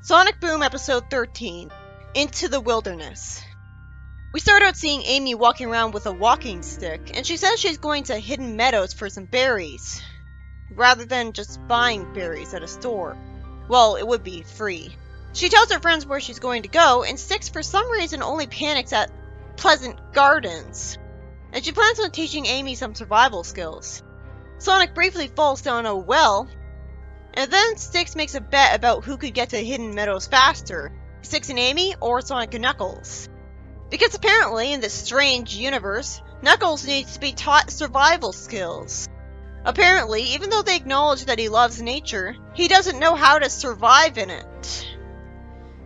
Sonic Boom Episode 13, Into the Wilderness. We start out seeing Amy walking around with a walking stick, and she says she's going to Hidden Meadows for some berries, rather than just buying berries at a store. Well, it would be free. She tells her friends where she's going to go, and Styx for some reason only panics at Pleasant Gardens, and she plans on teaching Amy some survival skills. Sonic briefly falls down a well, and then Styx makes a bet about who could get to Hidden Meadows faster, Styx and Amy or Sonic and Knuckles. Because apparently, in this strange universe, Knuckles needs to be taught survival skills. Apparently, even though they acknowledge that he loves nature, he doesn't know how to survive in it.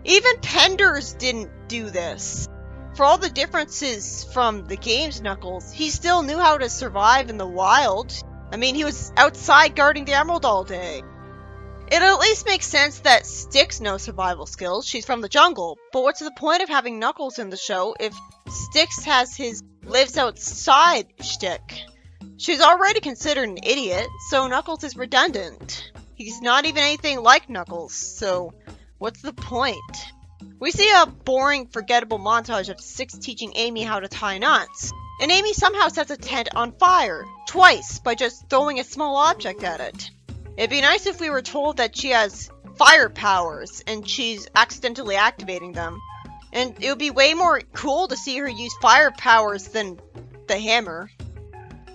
Even Penders didn't do this. For all the differences from the game's Knuckles, he still knew how to survive in the wild. I mean, he was outside guarding the Emerald all day. It at least makes sense that Styx knows survival skills, she's from the jungle, but what's the point of having Knuckles in the show if Styx has his lives outside shtick? She's already considered an idiot, so Knuckles is redundant. He's not even anything like Knuckles, so what's the point? We see a boring, forgettable montage of Styx teaching Amy how to tie knots, and Amy somehow sets a tent on fire, twice, by just throwing a small object at it. It'd be nice if we were told that she has fire powers, and she's accidentally activating them. And it would be way more cool to see her use fire powers than the hammer.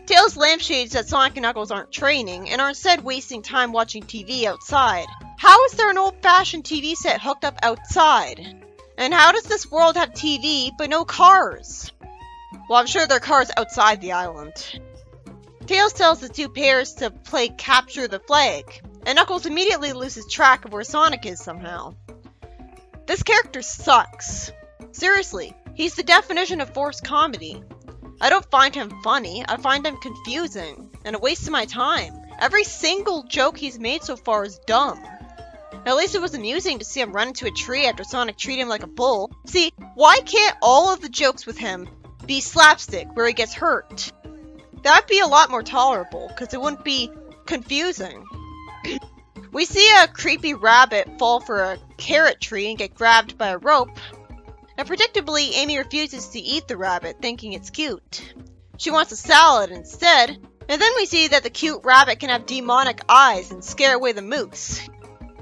Tails lampshades that Sonic and Knuckles aren't training, and are instead wasting time watching TV outside. How is there an old-fashioned TV set hooked up outside? And how does this world have TV, but no cars? Well, I'm sure there are cars outside the island. Tails tells the two pairs to play Capture the Flag, and Knuckles immediately loses track of where Sonic is somehow. This character sucks. Seriously, he's the definition of forced comedy. I don't find him funny, I find him confusing, and a waste of my time. Every single joke he's made so far is dumb. At least it was amusing to see him run into a tree after Sonic treated him like a bull. See, why can't all of the jokes with him be slapstick, where he gets hurt? That'd be a lot more tolerable, because it wouldn't be confusing. We see a creepy rabbit fall for a carrot tree and get grabbed by a rope, and predictably, Amy refuses to eat the rabbit, thinking it's cute. She wants a salad instead, and then we see that the cute rabbit can have demonic eyes and scare away the moose.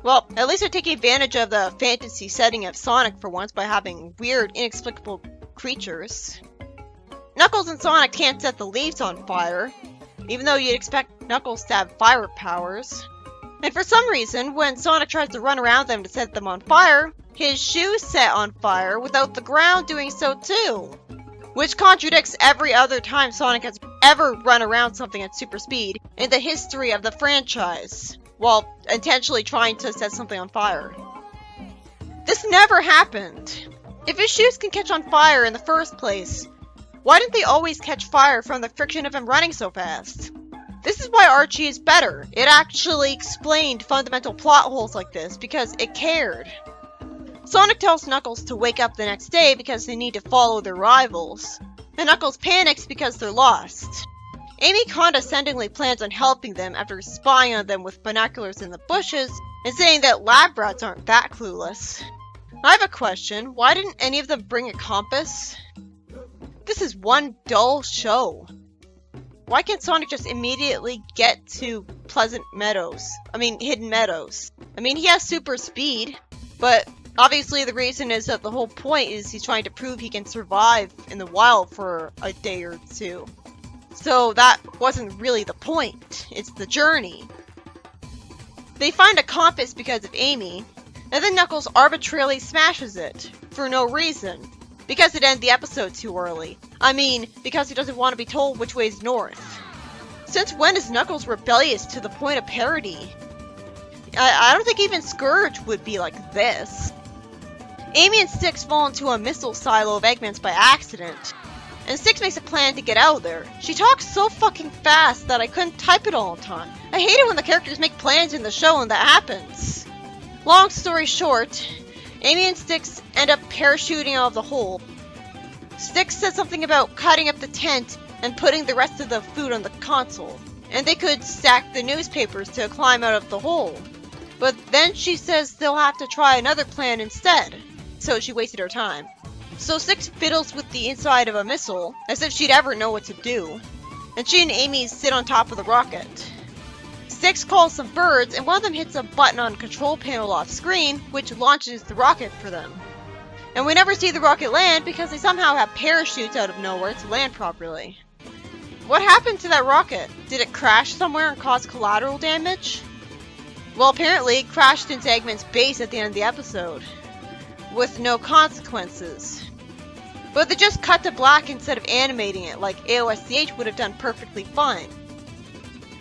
Well, at least they're taking advantage of the fantasy setting of Sonic for once by having weird, inexplicable creatures. Knuckles and Sonic can't set the leaves on fire, even though you'd expect Knuckles to have fire powers. And for some reason, when Sonic tries to run around them to set them on fire, his shoes set on fire without the ground doing so too. Which contradicts every other time Sonic has ever run around something at super speed in the history of the franchise, while intentionally trying to set something on fire. This never happened. If his shoes can catch on fire in the first place, why didn't they always catch fire from the friction of him running so fast? This is why Archie is better. It actually explained fundamental plot holes like this because it cared. Sonic tells Knuckles to wake up the next day because they need to follow their rivals, and Knuckles panics because they're lost. Amy condescendingly plans on helping them after spying on them with binoculars in the bushes and saying that lab rats aren't that clueless. I have a question. Why didn't any of them bring a compass? This is one dull show. Why can't Sonic just immediately get to Hidden Meadows? I mean, he has super speed, but obviously the reason is that the whole point is he's trying to prove he can survive in the wild for a day or two. So that wasn't really the point, it's the journey. They find a compass because of Amy, and then Knuckles arbitrarily smashes it, for no reason. Because it ended the episode too early. I mean, because he doesn't want to be told which way is north. Since when is Knuckles rebellious to the point of parody? I don't think even Scourge would be like this. Amy and Styx fall into a missile silo of Eggman's by accident, and Styx makes a plan to get out of there. She talks so fucking fast that I couldn't type it all the time. I hate it when the characters make plans in the show and that happens. Long story short, Amy and Styx end up parachuting out of the hole. Styx says something about cutting up the tent and putting the rest of the food on the console, and they could stack the newspapers to climb out of the hole. But then she says they'll have to try another plan instead, so she wasted her time. So Six fiddles with the inside of a missile, as if she'd ever know what to do, and she and Amy sit on top of the rocket. Six calls some birds, and one of them hits a button on a control panel off screen, which launches the rocket for them. And we never see the rocket land because they somehow have parachutes out of nowhere to land properly. What happened to that rocket? Did it crash somewhere and cause collateral damage? Well, apparently it crashed into Eggman's base at the end of the episode, with no consequences. But they just cut to black instead of animating it like AOSCH would have done perfectly fine.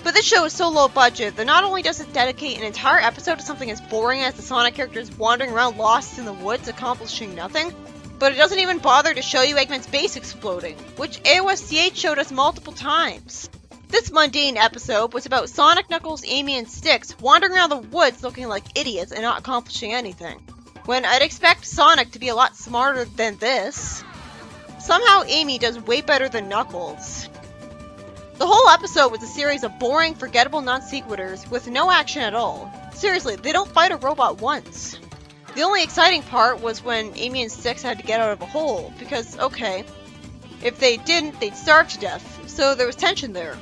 But this show is so low budget that not only does it dedicate an entire episode to something as boring as the Sonic characters wandering around lost in the woods accomplishing nothing, but it doesn't even bother to show you Eggman's base exploding, which AOSCH showed us multiple times. This mundane episode was about Sonic, Knuckles, Amy, and Styx wandering around the woods looking like idiots and not accomplishing anything, when I'd expect Sonic to be a lot smarter than this. Somehow Amy does way better than Knuckles. The whole episode was a series of boring, forgettable non-sequiturs with no action at all. Seriously, they don't fight a robot once. The only exciting part was when Amy and Styx had to get out of a hole, because, okay, if they didn't, they'd starve to death, so there was tension there.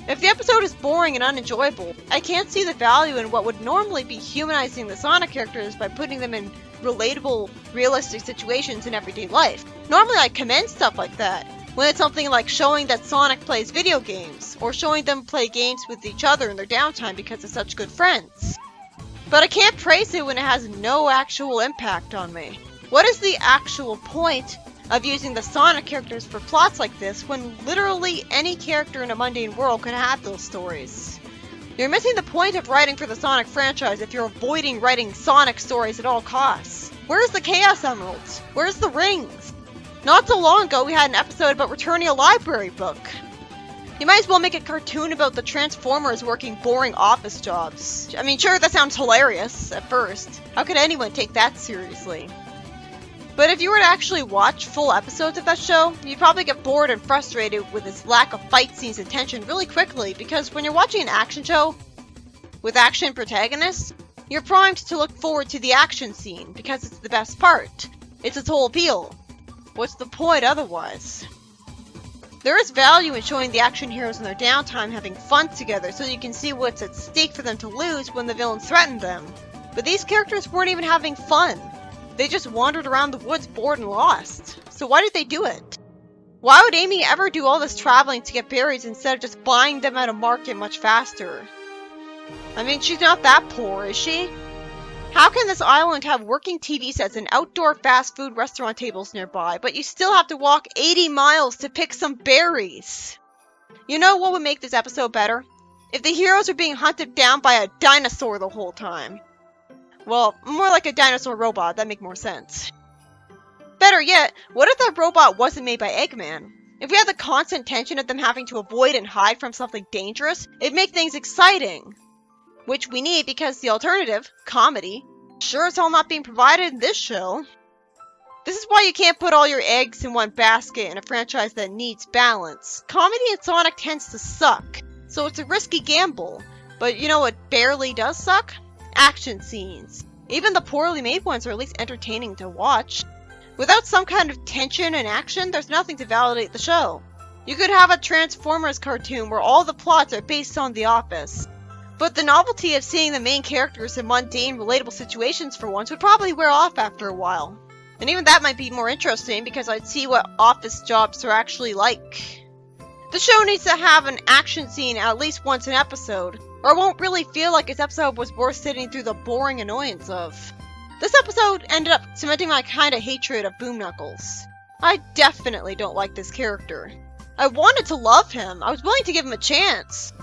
If the episode is boring and unenjoyable, I can't see the value in what would normally be humanizing the Sonic characters by putting them in relatable, realistic situations in everyday life. Normally I commend stuff like that, when it's something like showing that Sonic plays video games, or showing them play games with each other in their downtime because they're such good friends. But I can't praise it when it has no actual impact on me. What is the actual point of using the Sonic characters for plots like this when literally any character in a mundane world could have those stories? You're missing the point of writing for the Sonic franchise if you're avoiding writing Sonic stories at all costs. Where's the Chaos Emeralds? Where's the rings? Not so long ago we had an episode about returning a library book. You might as well make a cartoon about the Transformers working boring office jobs. I mean, sure, that sounds hilarious at first. How could anyone take that seriously? But if you were to actually watch full episodes of that show, you'd probably get bored and frustrated with its lack of fight scenes and tension really quickly, because when you're watching an action show with action protagonists, you're primed to look forward to the action scene because it's the best part. It's its whole appeal. What's the point otherwise? There is value in showing the action heroes in their downtime having fun together so you can see what's at stake for them to lose when the villains threaten them. But these characters weren't even having fun. They just wandered around the woods bored and lost. So why did they do it? Why would Amy ever do all this traveling to get berries instead of just buying them at a market much faster? I mean, she's not that poor, is she? How can this island have working TV sets and outdoor fast food restaurant tables nearby, but you still have to walk 80 miles to pick some berries? You know what would make this episode better? If the heroes are being hunted down by a dinosaur the whole time. Well, more like a dinosaur robot, that'd make more sense. Better yet, what if that robot wasn't made by Eggman? If we had the constant tension of them having to avoid and hide from something dangerous, it'd make things exciting. Which we need because the alternative, comedy, sure as hell not being provided in this show. This is why you can't put all your eggs in one basket in a franchise that needs balance. Comedy in Sonic tends to suck, so it's a risky gamble. But you know what barely does suck? Action scenes. Even the poorly made ones are at least entertaining to watch. Without some kind of tension and action, there's nothing to validate the show. You could have a Transformers cartoon where all the plots are based on The Office. But the novelty of seeing the main characters in mundane, relatable situations for once would probably wear off after a while. And even that might be more interesting because I'd see what office jobs are actually like. The show needs to have an action scene at least once an episode, or it won't really feel like its episode was worth sitting through the boring annoyance of. This episode ended up cementing my kind of hatred of Boom Knuckles. I definitely don't like this character. I wanted to love him. I was willing to give him a chance.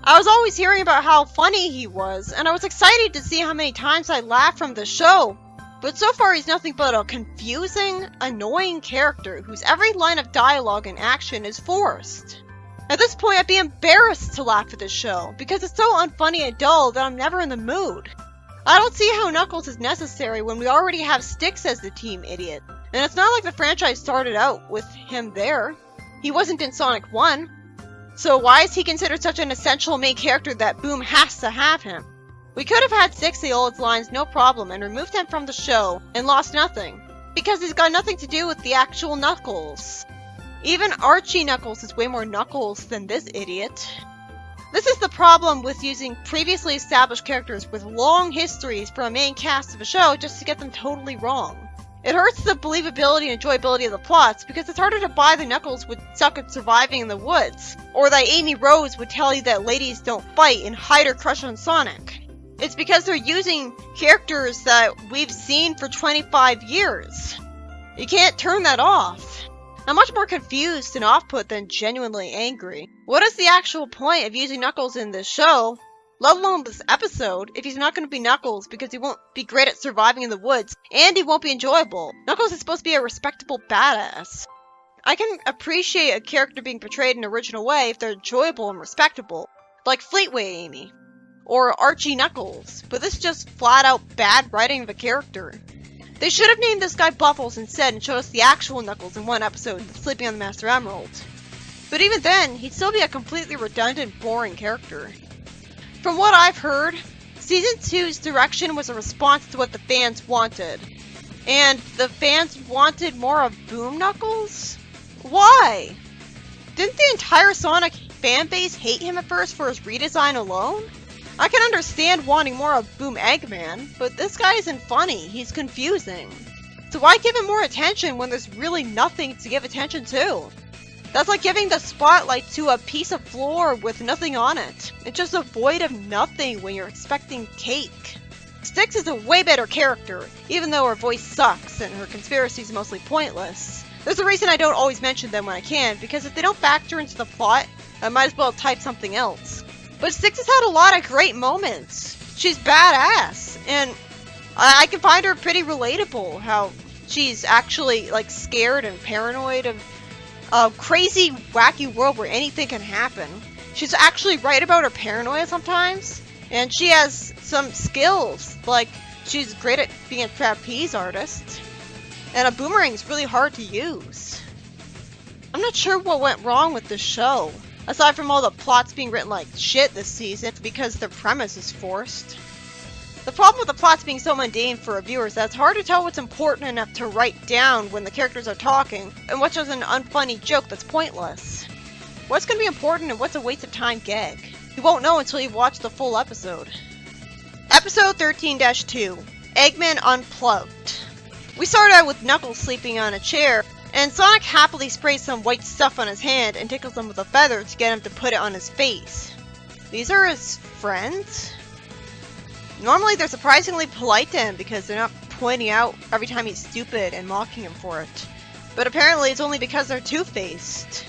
I was always hearing about how funny he was, and I was excited to see how many times I laughed from the show. But so far he's nothing but a confusing, annoying character whose every line of dialogue and action is forced. At this point I'd be embarrassed to laugh at this show, because it's so unfunny and dull that I'm never in the mood. I don't see how Knuckles is necessary when we already have Styx as the team idiot. And it's not like the franchise started out with him there. He wasn't in Sonic 1. So why is he considered such an essential main character that Boom has to have him? We could have had Six say all his lines no problem and removed him from the show and lost nothing, because he's got nothing to do with the actual Knuckles. Even Archie Knuckles is way more Knuckles than this idiot. This is the problem with using previously established characters with long histories from a main cast of a show just to get them totally wrong. It hurts the believability and enjoyability of the plots because it's harder to buy that Knuckles would suck at surviving in the woods, or that Amy Rose would tell you that ladies don't fight and hide her crush on Sonic. It's because they're using characters that we've seen for 25 years. You can't turn that off. I'm much more confused and off-put than genuinely angry. What is the actual point of using Knuckles in this show, let alone this episode, if he's not going to be Knuckles because he won't be great at surviving in the woods and he won't be enjoyable? Knuckles is supposed to be a respectable badass. I can appreciate a character being portrayed in an original way if they're enjoyable and respectable, like Fleetway Amy, or Archie Knuckles, but this is just flat-out bad writing of a character. They should have named this guy Buffles instead and showed us the actual Knuckles in one episode, Sleeping on the Master Emerald. But even then, he'd still be a completely redundant, boring character. From what I've heard, Season 2's direction was a response to what the fans wanted. And the fans wanted more of Boom Knuckles? Why? Didn't the entire Sonic fanbase hate him at first for his redesign alone? I can understand wanting more of Boom Eggman, but this guy isn't funny, he's confusing. So why give him more attention when there's really nothing to give attention to? That's like giving the spotlight to a piece of floor with nothing on it. It's just a void of nothing when you're expecting cake. Styx is a way better character, even though her voice sucks and her conspiracy is mostly pointless. There's a reason I don't always mention them when I can, because if they don't factor into the plot, I might as well type something else. But Styx has had a lot of great moments. She's badass, and I can find her pretty relatable, how she's actually like scared and paranoid of a crazy, wacky world where anything can happen. She's actually right about her paranoia sometimes, and she has some skills, like she's great at being a trapeze artist, and a boomerang is really hard to use. I'm not sure what went wrong with this show. Aside from all the plots being written like shit this season because the premise is forced. The problem with the plots being so mundane for reviewers is that it's hard to tell what's important enough to write down when the characters are talking, and what's just an unfunny joke that's pointless. What's going to be important and what's a waste of time gag? You won't know until you watch the full episode. Episode 13-2, Eggman Unplugged. We start out with Knuckles sleeping on a chair, and Sonic happily sprays some white stuff on his hand and tickles him with a feather to get him to put it on his face. These are his friends? Normally they're surprisingly polite to him because they're not pointing out every time he's stupid and mocking him for it. But apparently it's only because they're two-faced.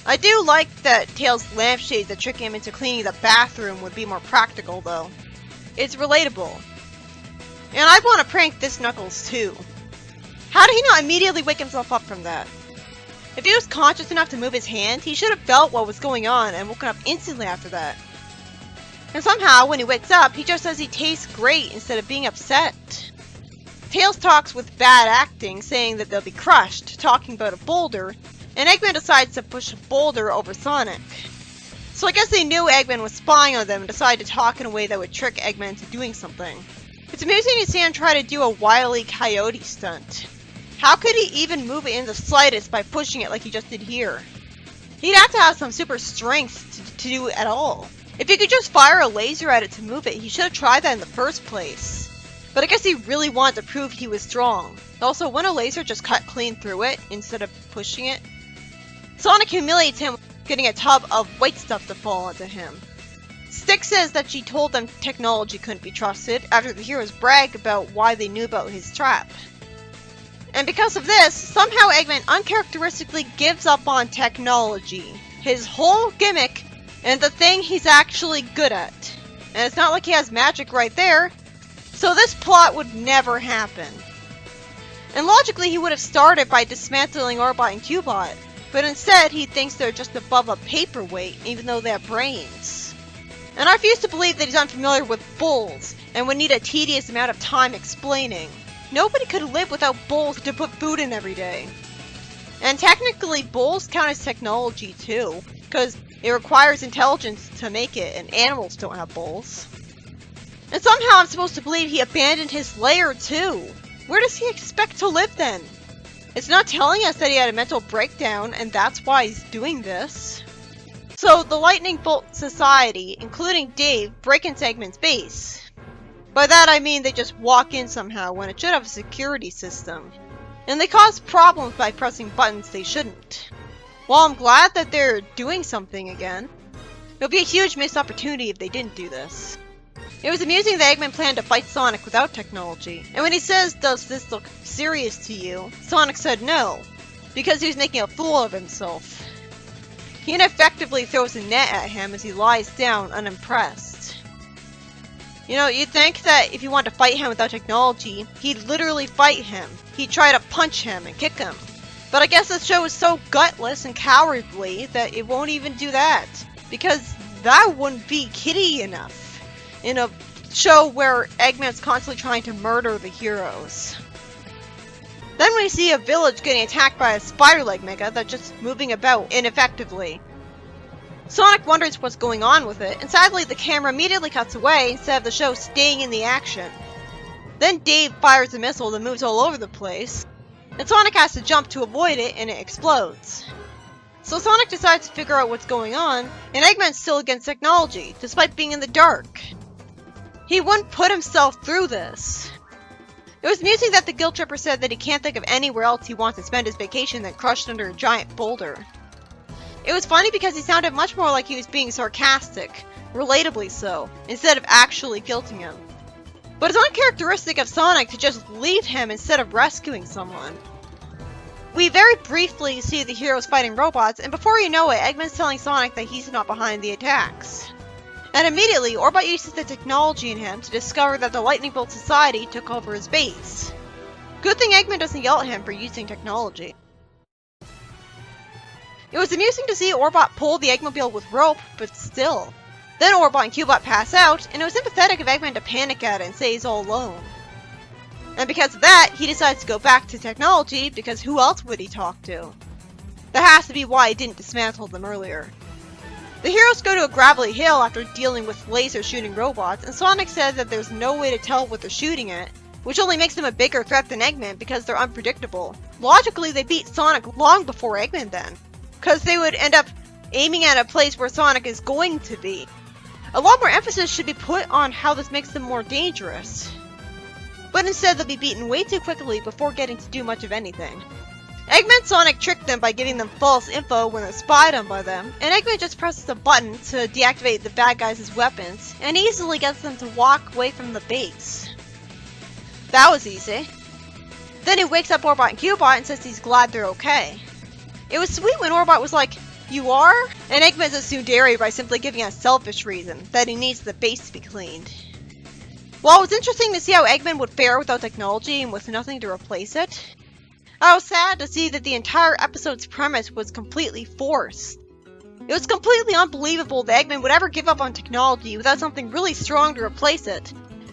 I do like that Tails' lampshade that trick him into cleaning the bathroom would be more practical though. It's relatable. And I'd want to prank this Knuckles too. How did he not immediately wake himself up from that? If he was conscious enough to move his hand, he should have felt what was going on and woken up instantly after that. And somehow, when he wakes up, he just says he tastes great instead of being upset. Tails talks with bad acting, saying that they'll be crushed, talking about a boulder, and Eggman decides to push a boulder over Sonic. So I guess they knew Eggman was spying on them and decided to talk in a way that would trick Eggman into doing something. It's amusing to see him try to do a Wile E. Coyote stunt. How could he even move it in the slightest by pushing it like he just did here? He'd have to have some super strength to do it at all. If he could just fire a laser at it to move it, he should have tried that in the first place. But I guess he really wanted to prove he was strong. Also, wouldn't a laser just cut clean through it instead of pushing it? Sonic humiliates him, getting a tub of white stuff to fall onto him. Styx says that she told them technology couldn't be trusted after the heroes brag about why they knew about his trap. And because of this, somehow Eggman uncharacteristically gives up on technology, his whole gimmick, and the thing he's actually good at. And it's not like he has magic right there, so this plot would never happen. And logically he would have started by dismantling Orbot and Cubot, but instead he thinks they're just above a paperweight even though they have brains. And I refuse to believe that he's unfamiliar with bulls, and would need a tedious amount of time explaining. Nobody could live without bowls to put food in every day. And technically, bowls count as technology too, because it requires intelligence to make it, and animals don't have bowls. And somehow I'm supposed to believe he abandoned his lair too. Where does he expect to live then? It's not telling us that he had a mental breakdown and that's why he's doing this. So the Lightning Bolt Society, including Dave, break into Eggman's base. By that I mean they just walk in somehow when it should have a security system. And they cause problems by pressing buttons they shouldn't. While I'm glad that they're doing something again, it would be a huge missed opportunity if they didn't do this. It was amusing that Eggman planned to fight Sonic without technology, and when he says, "Does this look serious to you?" Sonic said no, because he was making a fool of himself. He ineffectively throws a net at him as he lies down unimpressed. You know, you'd think that if you want to fight him without technology, he'd literally fight him. He'd try to punch him and kick him. But I guess this show is so gutless and cowardly that it won't even do that. Because that wouldn't be kiddie enough in a show where Eggman's constantly trying to murder the heroes. Then we see a village getting attacked by a spider-leg mecha that's just moving about ineffectively. Sonic wonders what's going on with it, and sadly the camera immediately cuts away instead of the show staying in the action. Then Dave fires a missile that moves all over the place, and Sonic has to jump to avoid it and it explodes. So Sonic decides to figure out what's going on, and Eggman's still against technology, despite being in the dark. He wouldn't put himself through this. It was amusing that the guilt tripper said that he can't think of anywhere else he wants to spend his vacation than crushed under a giant boulder. It was funny because he sounded much more like he was being sarcastic, relatably so, instead of actually guilting him. But it's uncharacteristic of Sonic to just leave him instead of rescuing someone. We very briefly see the heroes fighting robots, and before you know it, Eggman's telling Sonic that he's not behind the attacks. And immediately, Orbot uses the technology in him to discover that the Lightning Bolt Society took over his base. Good thing Eggman doesn't yell at him for using technology. It was amusing to see Orbot pull the Eggmobile with rope, but still. Then Orbot and Cubot pass out, and it was sympathetic of Eggman to panic at it and say he's all alone. And because of that, he decides to go back to technology, because who else would he talk to? That has to be why he didn't dismantle them earlier. The heroes go to a gravelly hill after dealing with laser shooting robots, and Sonic says that there's no way to tell what they're shooting at, which only makes them a bigger threat than Eggman because they're unpredictable. Logically, they beat Sonic long before Eggman then, because they would end up aiming at a place where Sonic is going to be. A lot more emphasis should be put on how this makes them more dangerous. But instead they'll be beaten way too quickly before getting to do much of anything. Eggman and Sonic tricked them by giving them false info when they're spied on by them, and Eggman just presses a button to deactivate the bad guys' weapons, and easily gets them to walk away from the base. That was easy. Then he wakes up Orbot and Cubot and says he's glad they're okay. It was sweet when Orbot was like, "You are?" And Eggman's assumed dairy by simply giving a selfish reason, that he needs the base to be cleaned. While it was interesting to see how Eggman would fare without technology and with nothing to replace it, I was sad to see that the entire episode's premise was completely forced. It was completely unbelievable that Eggman would ever give up on technology without something really strong to replace it,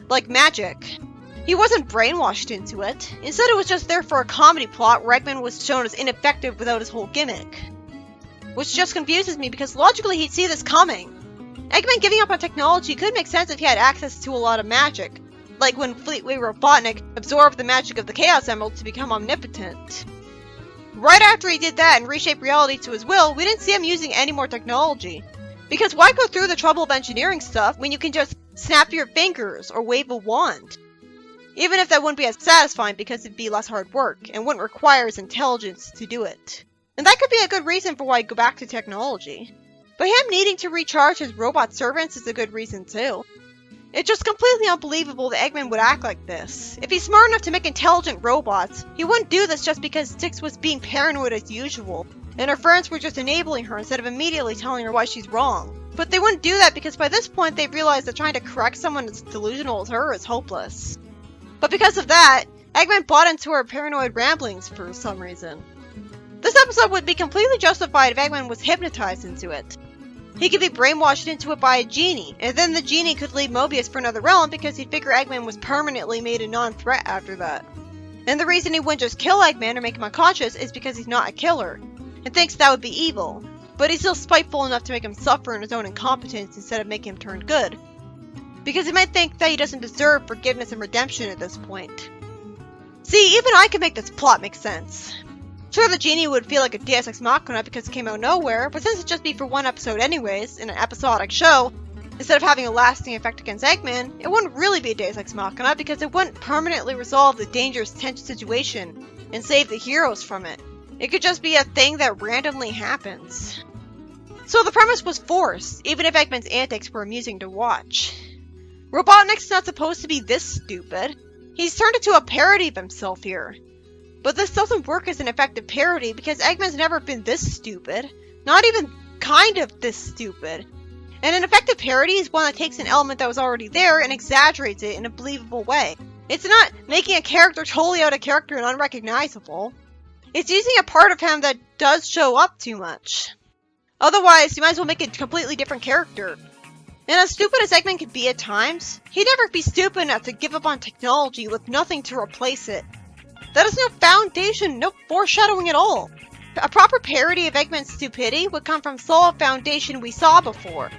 like magic. He wasn't brainwashed into it. Instead, it was just there for a comedy plot where Eggman was shown as ineffective without his whole gimmick. Which just confuses me because logically he'd see this coming. Eggman giving up on technology could make sense if he had access to a lot of magic, like when Fleetway Robotnik absorbed the magic of the Chaos Emerald to become omnipotent. Right after he did that and reshaped reality to his will, we didn't see him using any more technology. Because why go through the trouble of engineering stuff when you can just snap your fingers or wave a wand? Even if that wouldn't be as satisfying because it'd be less hard work and wouldn't require his intelligence to do it. And that could be a good reason for why he'd go back to technology. But him needing to recharge his robot servants is a good reason too. It's just completely unbelievable that Eggman would act like this. If he's smart enough to make intelligent robots, he wouldn't do this just because Styx was being paranoid as usual, and her friends were just enabling her instead of immediately telling her why she's wrong. But they wouldn't do that because by this point they've realized that trying to correct someone as delusional as her is hopeless. But because of that, Eggman bought into her paranoid ramblings for some reason. This episode would be completely justified if Eggman was hypnotized into it. He could be brainwashed into it by a genie, and then the genie could leave Mobius for another realm because he'd figure Eggman was permanently made a non-threat after that. And the reason he wouldn't just kill Eggman or make him unconscious is because he's not a killer, and thinks that would be evil. But he's still spiteful enough to make him suffer in his own incompetence instead of making him turn good. because he might think that he doesn't deserve forgiveness and redemption at this point. See, even I can make this plot make sense. Sure, the genie would feel like a Deus Ex Machina because it came out of nowhere, but since it'd just be for one episode anyways, in an episodic show, instead of having a lasting effect against Eggman, it wouldn't really be a Deus Ex Machina because it wouldn't permanently resolve the dangerous, tense situation and save the heroes from it. It could just be a thing that randomly happens. So the premise was forced, even if Eggman's antics were amusing to watch. Robotnik's not supposed to be this stupid. He's turned into a parody of himself here. But this doesn't work as an effective parody because Eggman's never been this stupid. Not even kind of this stupid. And an effective parody is one that takes an element that was already there and exaggerates it in a believable way. It's not making a character totally out of character and unrecognizable. It's using a part of him that does show up too much. Otherwise, you might as well make a completely different character. And as stupid as Eggman can be at times, he'd never be stupid enough to give up on technology with nothing to replace it. That is no foundation, no foreshadowing at all. A proper parody of Eggman's stupidity would come from solid foundation we saw before.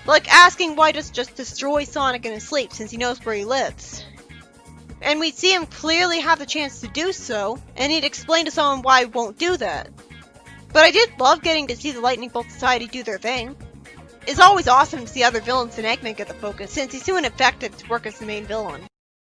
Like asking why does just destroy Sonic in his sleep since he knows where he lives. And we'd see him clearly have the chance to do so, and he'd explain to someone why he won't do that. But I did love getting to see the Lightning Bolt Society do their thing. It's always awesome to see other villains than Eggman get the focus, since he's too ineffective to work as the main villain.